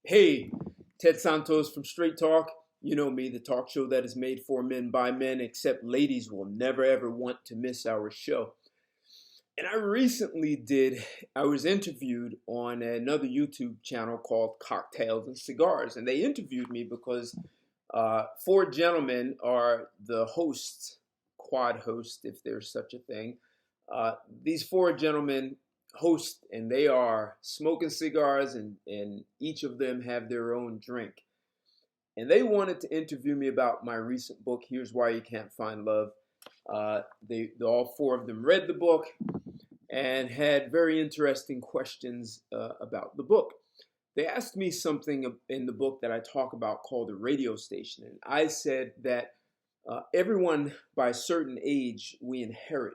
Hey, Ted Santos from Straight Talk. You know me, the talk show that is made for men by men, except ladies will never ever want to miss our show. And I was interviewed on another YouTube channel called Cocktails and Cigars. And they interviewed me because four gentlemen are the hosts, quad host, if there's such a thing. These four gentlemen host, and they are smoking cigars, and each of them have their own drink. And they wanted to interview me about my recent book, Here's Why You Can't Find Love. All four of them read the book and had very interesting questions about the book. They asked me something in the book that I talk about called the radio station. And I said that everyone by a certain age, we inherit,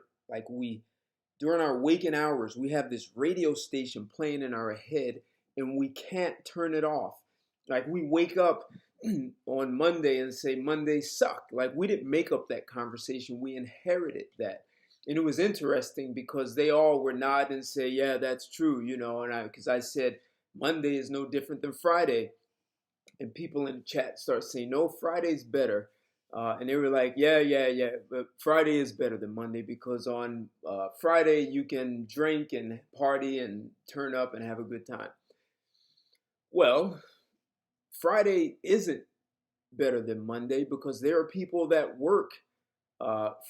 during our waking hours, we have this radio station playing in our head and we can't turn it off. Like we wake up on Monday and say, Monday sucked. Like we didn't make up that conversation, we inherited that. And it was interesting because they all were nodding and say, yeah, that's true, because I said, Monday is no different than Friday. And people in the chat start saying, no, Friday's better. And they were like, yeah, but Friday is better than Monday because on Friday you can drink and party and turn up and have a good time. Well, Friday isn't better than Monday because there are people that work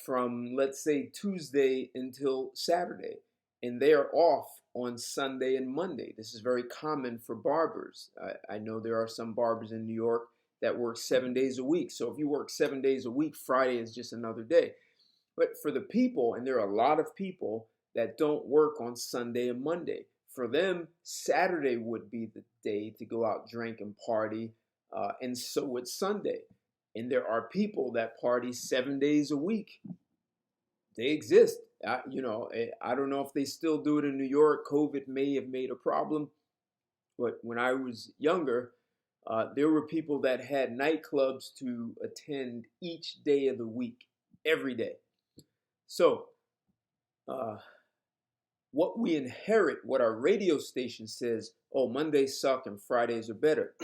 from, let's say, Tuesday until Saturday, and they are off on Sunday and Monday. This is very common for barbers. I know there are some barbers in New York that work 7 days a week. So if you work 7 days a week, Friday is just another day. But for the people, and there are a lot of people that don't work on Sunday and Monday, for them, Saturday would be the day to go out, drink, and party, and so would Sunday. And there are people that party 7 days a week. They exist. I don't know if they still do it in New York. COVID may have made a problem. But when I was younger, there were people that had nightclubs to attend each day of the week, every day. So, what we inherit, what our radio station says, oh, Mondays suck and Fridays are better.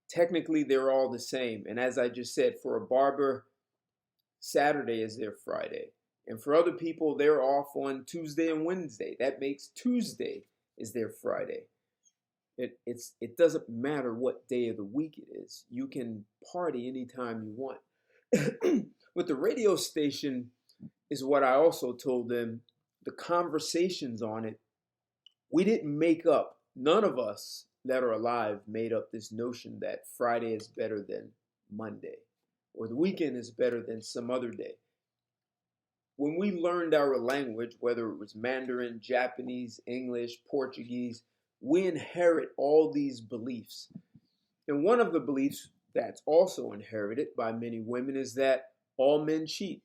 Technically, they're all the same. And as I just said, for a barber, Saturday is their Friday. And for other people, they're off on Tuesday and Wednesday. That makes Tuesday is their Friday. It doesn't matter what day of the week it is. You can party anytime you want. With the radio station is what I also told them, the conversations on it, we didn't make up, none of us that are alive made up this notion that Friday is better than Monday or the weekend is better than some other day. When we learned our language, whether it was Mandarin, Japanese, English, Portuguese, we inherit all these beliefs. And one of the beliefs that's also inherited by many women is that all men cheat.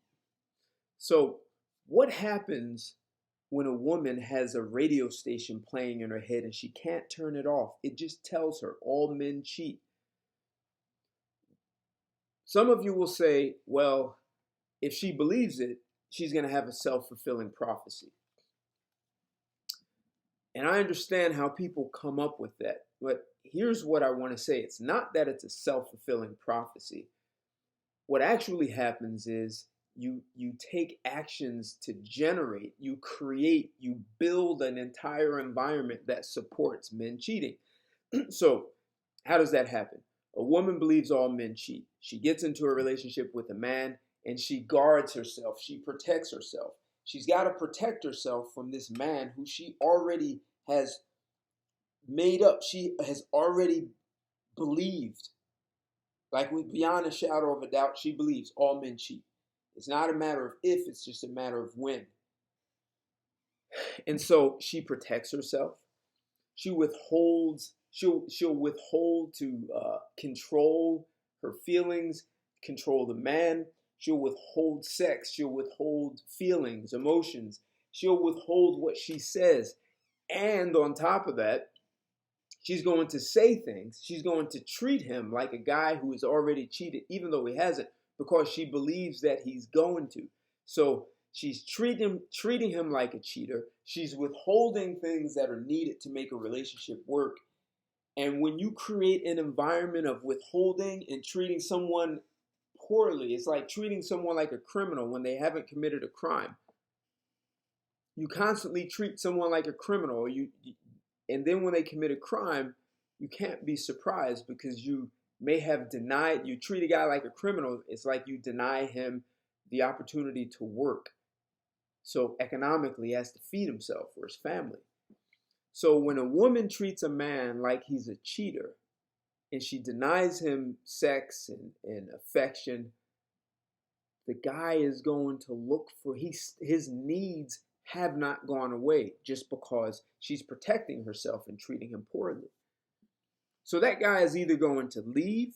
So what happens when a woman has a radio station playing in her head and she can't turn it off? It just tells her all men cheat. Some of you will say, well, if she believes it, she's going to have a self-fulfilling prophecy. And I understand how people come up with that. But here's what I want to say. It's not that it's a self-fulfilling prophecy. What actually happens is you take actions to generate, you create, you build an entire environment that supports men cheating. So how does that happen? A woman believes all men cheat. She gets into a relationship with a man and she guards herself. She protects herself. She's got to protect herself from this man who she already has made up. She has already believed, like beyond a shadow of a doubt, she believes all men cheat. It's not a matter of if, it's just a matter of when. And so she protects herself. She withholds, she'll withhold to control her feelings, control the man. She'll withhold sex. She'll withhold feelings, emotions. She'll withhold what she says. And on top of that, she's going to say things. She's going to treat him like a guy who has already cheated, even though he hasn't, because she believes that he's going to. So she's treating him like a cheater. She's withholding things that are needed to make a relationship work. And when you create an environment of withholding and treating someone poorly, it's like treating someone like a criminal when they haven't committed a crime. You constantly treat someone like a criminal, and then when they commit a crime, you can't be surprised because you may have denied, you treat a guy like a criminal, it's like you deny him the opportunity to work. So economically, he has to feed himself or his family. So when a woman treats a man like he's a cheater and she denies him sex and affection, the guy is going to look for, his needs have not gone away just because she's protecting herself and treating him poorly. So that guy is either going to leave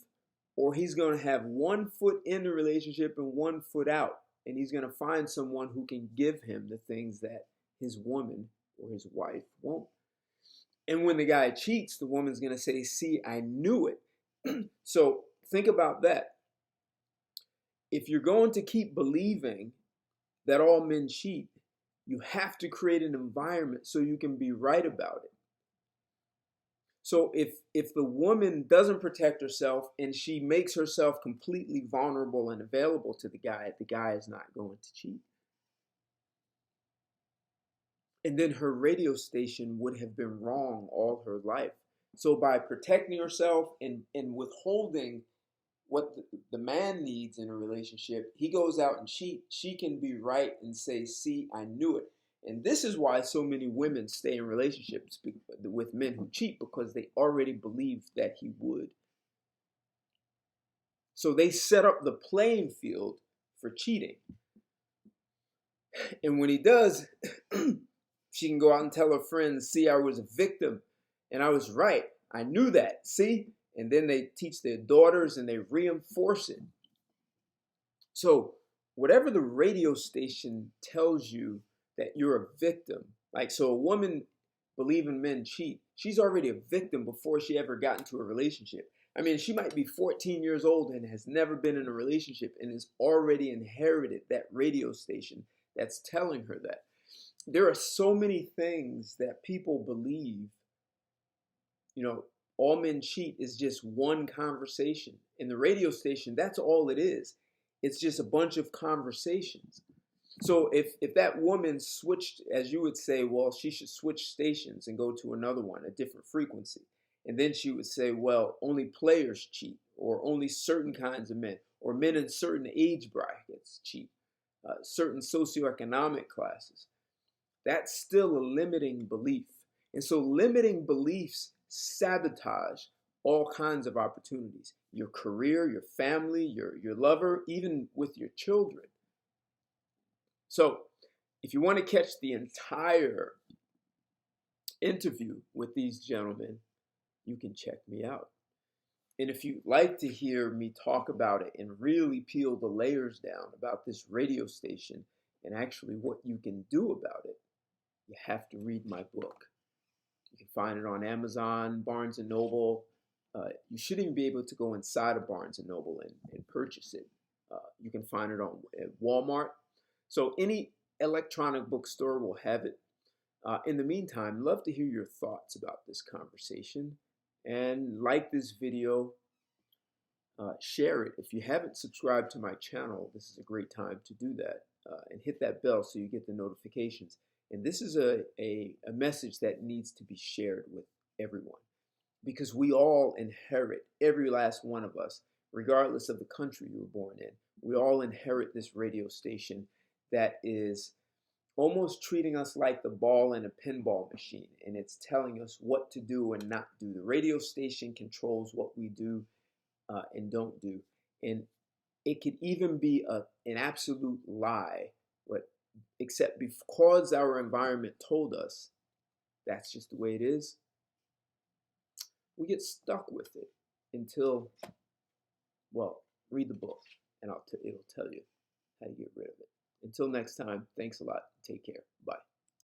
or he's going to have one foot in the relationship and one foot out. And he's going to find someone who can give him the things that his woman or his wife won't. And when the guy cheats, the woman's going to say, see, I knew it. So think about that. If you're going to keep believing that all men cheat, you have to create an environment so you can be right about it. So if the woman doesn't protect herself and she makes herself completely vulnerable and available to the guy is not going to cheat. And then her radio station would have been wrong all her life. So by protecting herself and withholding what the man needs in a relationship, he goes out and cheats. She can be right and say, see, I knew it. And this is why so many women stay in relationships with men who cheat, because they already believed that he would. So they set up the playing field for cheating. And when he does, she can go out and tell her friends, see, I was a victim and I was right. I knew that, see? And then they teach their daughters and they reinforce it. So whatever the radio station tells you that you're a victim, like, so a woman believing men cheat, she's already a victim before she ever got into a relationship. I mean, she might be 14 years old and has never been in a relationship and has already inherited that radio station that's telling her that. There are so many things that people believe. You know, all men cheat is just one conversation. In the radio station, that's all it is. It's just a bunch of conversations. So if that woman switched, as you would say, well, she should switch stations and go to another one, a different frequency. And then she would say, well, only players cheat, or only certain kinds of men, or men in certain age brackets cheat, certain socioeconomic classes. That's still a limiting belief. And so limiting beliefs sabotage all kinds of opportunities. Your career, your family, your lover, even with your children. So if you want to catch the entire interview with these gentlemen, you can check me out. And if you'd like to hear me talk about it and really peel the layers down about this radio station and actually what you can do about it, you have to read my book. You can find it on Amazon, Barnes & Noble. You should even be able to go inside of Barnes & Noble and purchase it. You can find it at Walmart. So any electronic bookstore will have it. In the meantime, love to hear your thoughts about this conversation. And like this video, share it. If you haven't subscribed to my channel, this is a great time to do that. And hit that bell so you get the notifications. And this is a message that needs to be shared with everyone, because we all inherit, every last one of us, regardless of the country you were born in, we all inherit this radio station that is almost treating us like the ball in a pinball machine, and it's telling us what to do and not do. The radio station controls what we do and don't do. And it could even be an absolute lie, but except because our environment told us that's just the way it is, we get stuck with it until, well, read the book and it'll tell you how to get rid of it. Until next time, thanks a lot. Take care. Bye.